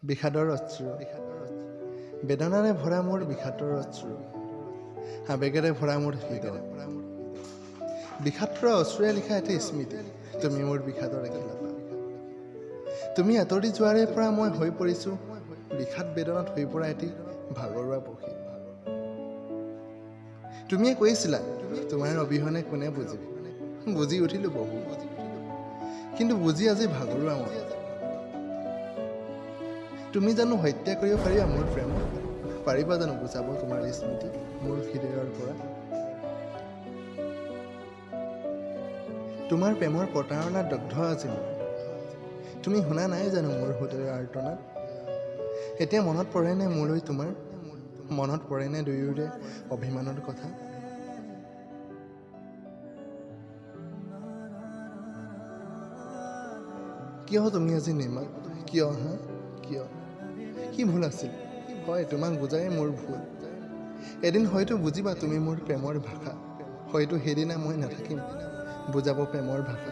বিষাদৰ অশ্ৰু বেদনাৰে ভৰা মোৰ বিষাদৰ অশ্ৰু আবেগেৰে ভৰা মোৰ হৃদয় বিষাদৰ অশ্ৰুৰে লিখা এটি স্মৃতি তুমি মোৰ বিষাদৰ এখিলাপা তুমি আঁতৰি যোৱাৰে পৰা মই হৈ পৰিছোঁ বিষাদ বেদনাত হৈ পৰা এটি ভাগৰুৱা পক্ষী তুমিয়ে কৈছিলা তোমাৰ অবিহনে কোনে বুজিব বুজি উঠিলোঁ বহু কিন্তু বুজি আজি ভাগৰুৱা মই তুমি জানো হত্যা কৰিব পাৰিবা মোৰ প্ৰেম পাৰিবা জানো বুজাব তোমাৰ স্মৃতি মোৰ হৃদয়ৰ পৰা তোমাৰ প্ৰেমৰ প্ৰতাৰণাত দগ্ধ আজি মই তুমি শুনা নাই জানো মোৰ হৃদয়ৰ আৰ্তনাত এতিয়া মনত পৰেনে মোলৈ তোমাৰ মনত পৰেনে দুয়োৰে অভিমানৰ কথা কিয় তুমি আজি নিমাত কিয় হা কিয় কি ভুল আছিল হয় তোমাক বুজাই মোৰ ভুল এদিন হয়তো বুজিবা তুমি মোৰ প্ৰেমৰ ভাষা হয়তো সেইদিনা মই নাথাকিম বুজাব প্ৰেমৰ ভাষা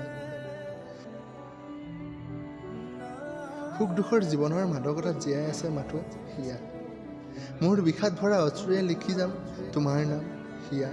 সুখ দুখৰ জীৱনৰ মাদকতাত জীয়াই আছে মাথো হিয়া মোৰ বিষাদ ভৰা অশ্ৰুৰে লিখি যাম তোমাৰ নাম হিয়া